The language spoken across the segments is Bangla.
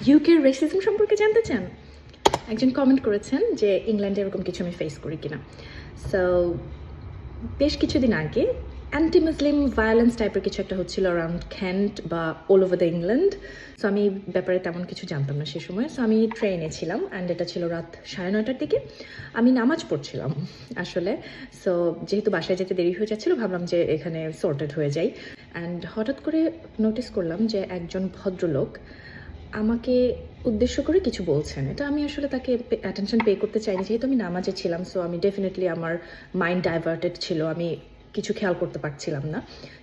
ইউকের রেসিজম সম্পর্কে জানতে চান? একজন কমেন্ট করেছেন যে ইংল্যান্ডে এরকম কিছু আমি ফেস করি কিনা। সো বেশ কিছুদিন আগে অ্যান্টি মুসলিম ভায়োলেন্স টাইপের কিছু একটা হচ্ছিল অ্যারাউন্ড কেন্ট বা all over the England. So আমি ব্যাপারে তেমন কিছু জানতাম না সে সময়। সো আমি ট্রেনে ছিলাম অ্যান্ড এটা ছিল রাত 9:30টার দিকে। আমি নামাজ পড়ছিলাম আসলে। সো যেহেতু বাসায় যেতে দেরি হয়ে যাচ্ছিলো, ভাবলাম যে এখানে সর্টেড হয়ে যাই। অ্যান্ড হঠাৎ করে নোটিস করলাম যে একজন ভদ্রলোক আমাকে উদ্দেশ্য করে কিছু বলছেন। এটা আমি আসলে তাকে অ্যাটেনশন পে করতে চাইনি, যেহেতু আমি নামাজে ছিলাম। সো আমি ডেফিনেটলি আমার মাইন্ড ডাইভার্টেড ছিল, আমি কিছু খেয়াল করতে পারছিলাম না।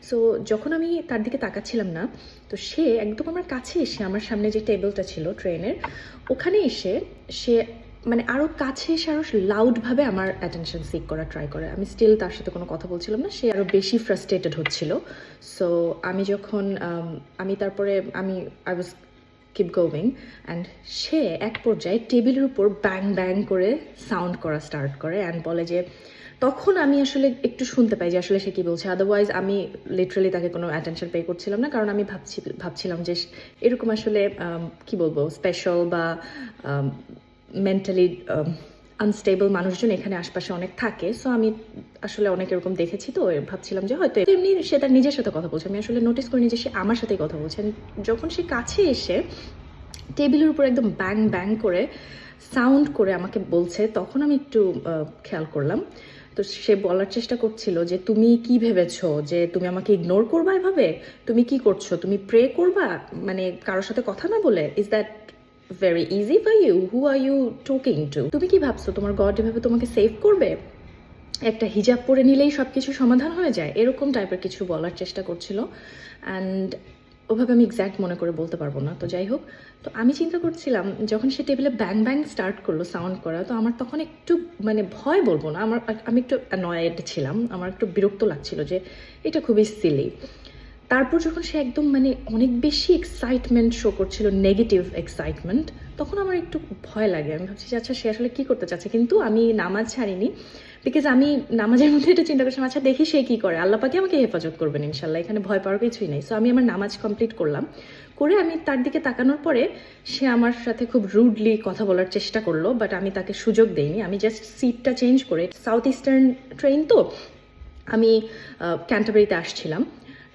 সো যখন আমি তার দিকে তাকাচ্ছিলাম না, তো সে একদম আমার কাছে এসে আমার সামনে যে টেবিলটা ছিল ট্রেনের ওখানে এসে সে মানে আরও কাছে এসে আরও লাউডভাবে আমার অ্যাটেনশন সিক করা ট্রাই করে। আমি স্টিল তার সাথে কোনো কথা বলছিলাম না, সে আরও বেশি ফ্রাস্ট্রেটেড হচ্ছিল। সো আমি যখন আমি তারপরে আমি I was keep going and সে এক পর্যায়ে টেবিলের উপর ব্যাং ব্যাং করে সাউন্ড করা স্টার্ট করে অ্যান্ড বলে যে, তখন আমি আসলে একটু শুনতে পাই যে আসলে সে কী বলছে। আদারওয়াইজ আমি লিটারালি তাকে কোনো অ্যাটেনশন পে করছিলাম না, কারণ আমি ভাবছিলাম যে এরকম আসলে কি বলবো স্পেশাল বা মেন্টালি আনস্টেবল মানুষজন এখানে আশপাশে অনেক থাকে। সো আমি আসলে অনেক এরকম দেখেছি, তো ভাবছিলাম যে হয়তো এমনি সে তার নিজের সাথে কথা বলছে। আমি আসলে নোটিস করিনি যে সে আমার সাথেই কথা বলছে। যখন সে কাছে এসে টেবিলের উপর একদম ব্যাং ব্যাং করে সাউন্ড করে আমাকে বলছে, তখন আমি একটু খেয়াল করলাম। তো সে বলার চেষ্টা করছিল যে, তুমি কি ভেবেছো যে তুমি আমাকে ইগনোর করবা এভাবে? তুমি কি করছো? তুমি প্রে করবা মানে কারোর সাথে কথা না বলে? Is that very easy for you? Who are you talking to? তুমি কি ভাবছো তোমার গড এভাবে তোমাকে সেভ করবে? একটা হিজাব পরে নিলেই সব কিছু সমাধান হয়ে যায়? এরকম টাইপের কিছু বলার চেষ্টা করছিল। অ্যান্ড ওভাবে আমি এক্স্যাক্ট মনে করে বলতে পারবো না। তো যাই হোক, তো আমি চিন্তা করছিলাম যখন সে টেবিলে ব্যাং ব্যাং স্টার্ট করলো সাউন্ড করা, তো আমার তখন একটু মানে ভয় বলবো না, আমি একটু অ্যানয়েড ছিলাম। আমার একটু বিরক্ত লাগছিল যে এটা খুবই সিলি। তারপর যখন সে একদম মানে অনেক বেশি এক্সাইটমেন্ট শো করছিল, নেগেটিভ এক্সাইটমেন্ট, তখন আমার একটু ভয় লাগে। আমি ভাবছি যে আচ্ছা সে আসলে কী করতে চাচ্ছে। কিন্তু আমি নামাজ ছাড়িনি, বিকজ আমি নামাজের মধ্যে এটা চিন্তা করছিলাম আচ্ছা দেখি সে কী করে, আল্লাহ পাকে আমাকে হেফাজত করবেন ইনশাল্লাহ, এখানে ভয় পাওয়ার কিছুই নেই। সো আমি আমার নামাজ কমপ্লিট করলাম, করে আমি তার দিকে তাকানোর পরে সে আমার সাথে খুব রুডলি কথা বলার চেষ্টা করলো, বাট আমি তাকে সুযোগ দেইনি। আমি জাস্ট সিটটা চেঞ্জ করে, সাউথ ইস্টার্ন ট্রেন তো, আমি ক্যান্টারবারিতে আসছিলাম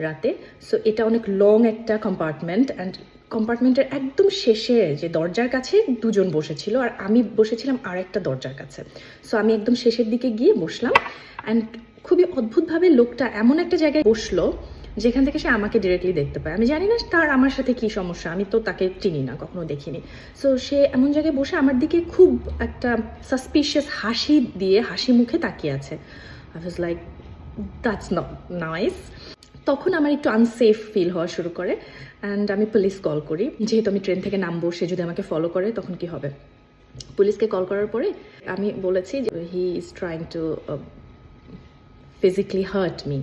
রাতে। সো এটা অনেক লং একটা কম্পার্টমেন্ট, অ্যান্ড কম্পার্টমেন্টের একদম শেষে যে দরজার কাছে দুজন বসেছিল, আর আমি বসেছিলাম আর একটা দরজার কাছে। সো আমি একদম শেষের দিকে গিয়ে বসলাম, অ্যান্ড খুবই অদ্ভুতভাবে লোকটা এমন একটা জায়গায় বসলো যেখান থেকে সে আমাকে ডিরেক্টলি দেখতে পায়। আমি জানি না তার আমার সাথে কী সমস্যা, আমি তো তাকে চিনি না, কখনো দেখিনি। সো সে এমন জায়গায় বসে আমার দিকে খুব একটা সাসপিশিয়াস হাসি দিয়ে হাসি মুখে তাকিয়ে আছে। I was like, that's not nice. তখন আমার একটু আনসেফ ফিল হওয়া শুরু করে, অ্যান্ড আমি পুলিশ কল করি। যেহেতু আমি ট্রেন থেকে নামবো, সে যদি আমাকে ফলো করে তখন কি হবে। পুলিশকে কল করার পরে আমি বলেছি যে he is trying to physically hurt me.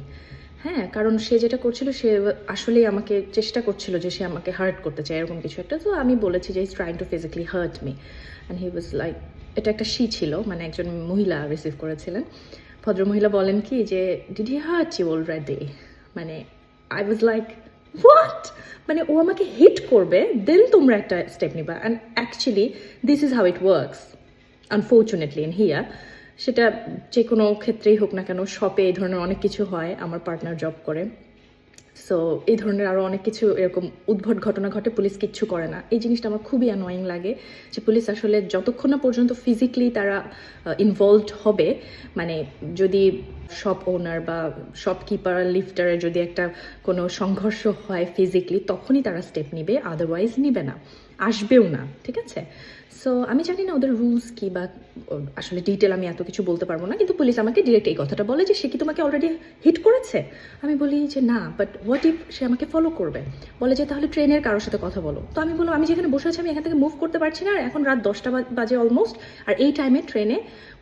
হ্যাঁ, কারণ সে যেটা করছিল সে আসলেই আমাকে চেষ্টা করছিল যে সে আমাকে হার্ট করতে চায়, এরকম কিছু একটা। তো আমি বলেছি যে is trying to physically hurt me, and he was like, এটা একটা শি ছিল, মানে একজন মহিলা রিসিভ করেছিলেন। ভদ্রমহিলা বলেন কি যে, did he hurt you already? মানে আই ওয়াজ লাইক, হোয়াট? মানে ও আমাকে হিট করবে, দেন তোমরা একটা স্টেপ নিবা। And actually this is how it works unfortunately in here. সেটা যে কোনো ক্ষেত্রেই হোক না কেন, শপে এই ধরনের অনেক কিছু হয়। আমার পার্টনার জব করে, সো এই ধরনের আরও অনেক কিছু এরকম উদ্ভট ঘটনা ঘটে, পুলিশ কিচ্ছু করে না। এই জিনিসটা আমার খুবই অ্যানোয়িং লাগে যে পুলিশ আসলে যতক্ষণ না পর্যন্ত ফিজিক্যালি তারা ইনভলভড হবে, মানে যদি শপ ওনার বা শপকিপার লিফটারের যদি একটা কোনো সংঘর্ষ হয় ফিজিক্যালি, তখনই তারা স্টেপ নিবে, আদারওয়াইজ নিবে না, আসবেও না। ঠিক আছে? সো আমি জানি না ওদের রুলস কী বা আসলে ডিটেল আমি এত কিছু বলতে পারবো না, কিন্তু পুলিশ আমাকে ডিরেক্ট এই কথাটা বলে যে সে কি তোমাকে অলরেডি হিট করেছে? আমি বলি যে না, বাট হোয়াট ইফ সে আমাকে ফলো করবে? বলে যে তাহলে ট্রেনের কারোর সাথে কথা বলো। তো আমি বললাম আমি যেখানে বসে আছি আমি এখান থেকে মুভ করতে পারছি না, আর এখন রাত 10টা বাজে অলমোস্ট, আর এই টাইমে ট্রেনে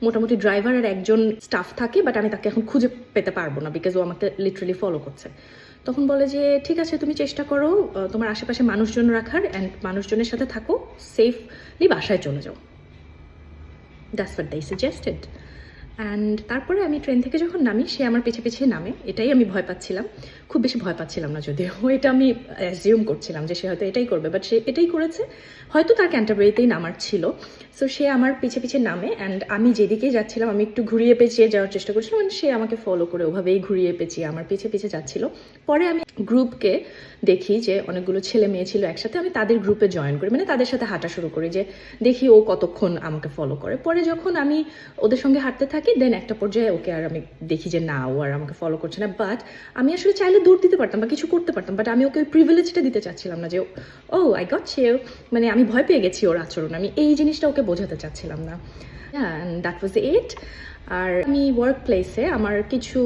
মোটামুটি ড্রাইভার আর একজন স্টাফ থাকে, বাট আমি তাকে এখন খুঁজে পেতে পারবো না, বিকজ ও আমাকে লিটারালি ফলো করছে। তখন বলে যে ঠিক আছে, তুমি চেষ্টা করো তোমার আশেপাশে মানুষজন রাখার, অ্যান্ড মানুষজনের সাথে থাকো, সেফলি বাসায় চলে যাও। That's what they suggested. And তারপরে আমি ট্রেন থেকে যখন নামি সে আমার পিছে পিছে নামে, এটাই আমি ভয় পাচ্ছিলাম। খুব বেশি ভয় পাচ্ছিলাম না যদিও, এটা আমি অ্যাজিউম করছিলাম যে সে হয়তো এটাই করবে, বাট সে এটাই করেছে। হয়তো তার ক্যান্টারবারিতেই নামার ছিল। সো সে আমার পিছে পিছে নামে, অ্যান্ড আমি যেদিকেই যাচ্ছিলাম আমি একটু ঘুরিয়ে পেঁচিয়ে যাওয়ার চেষ্টা করছিলাম, মানে সে আমাকে ফলো করে ওভাবেই ঘুরিয়ে পেঁচিয়ে আমার পিছে পিছে যাচ্ছিল। পরে আমি গ্রুপকে দেখি যে অনেকগুলো ছেলে মেয়ে ছিল একসাথে, আমি তাদের গ্রুপে জয়েন করি, মানে তাদের সাথে হাঁটা শুরু করি, যে দেখি ও কতক্ষণ আমাকে ফলো করে। পরে যখন আমি ওদের সঙ্গে হাঁটতে থাকি, দেন একটা পর্যায়ে ওকে আর আমি দেখি যে না, ও আর আমাকে ফলো করছে না। বাট আমি আসলে চাইলে দৌড় দিতে পারতাম বা কিছু করতে পারতাম, বাট আমি ওকে ওই প্রিভিলেজটা দিতে চাচ্ছিলাম না যে ও আই গট ইউ, মানে আমি ভয় পেয়ে গেছি ওর আচরণ, আমি এই জিনিসটা ওকে বোঝাতে চাচ্ছিলাম না। অ্যান্ড দ্যাট ওয়াজ ইট। আর আমি ওয়ার্ক প্লেসে আমার কিছু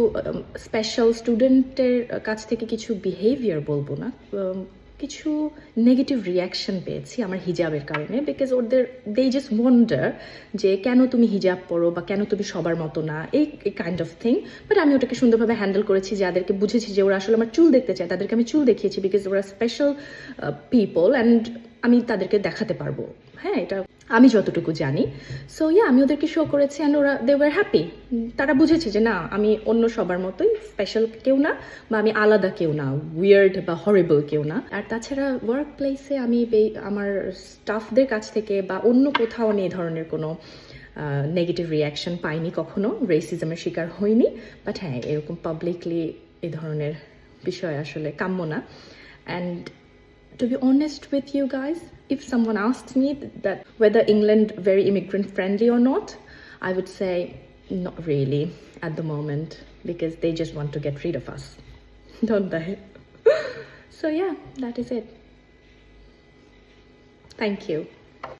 স্পেশাল স্টুডেন্টের কাছ থেকে কিছু বিহেভিয়ার বলবো না, কিছু নেগেটিভ রিয়াকশন পেয়েছি আমার হিজাবের কারণে, বিকজ ওদের দে জাস্ট ওয়ান্ডার যে কেন তুমি হিজাব পরো বা কেন তুমি সবার মতো না, এই কাইন্ড অফ থিং। বাট আমি ওটাকে সুন্দরভাবে হ্যান্ডেল করেছি, যাদেরকে বুঝেছি যে ওরা আসলে আমার চুল দেখতে চায় তাদেরকে আমি চুল দেখিয়েছি, বিকজ ওরা স্পেশাল পিপল অ্যান্ড আমি তাদেরকে দেখাতে পারবো। হ্যাঁ, এটা আমি যতটুকু জানি। সো আমি ওদেরকে শো করেছি অ্যান্ড ওরা দে ওয়ার হ্যাপি। তারা বুঝেছে যে না, আমি অন্য সবার মতোই, স্পেশাল কেউ না, বা আমি আলাদা কেউ না, উইয়ার্ড বা হরিবল কেউ না। আর তাছাড়া ওয়ার্ক প্লেসে আমি আমার স্টাফদের কাছ থেকে বা অন্য কোথাও আমি এই ধরনের কোনো নেগেটিভ রিয়াকশন পাইনি, কখনো রেসিজমের শিকার হইনি। বাট হ্যাঁ, এরকম পাবলিকলি এই ধরনের বিষয় আসলে কাম্য না। And to be honest with you guys, if someone asked me that whether England very immigrant friendly or not, I would say not really at the moment, because they just want to get rid of us, don't they? So yeah, that is it. Thank you.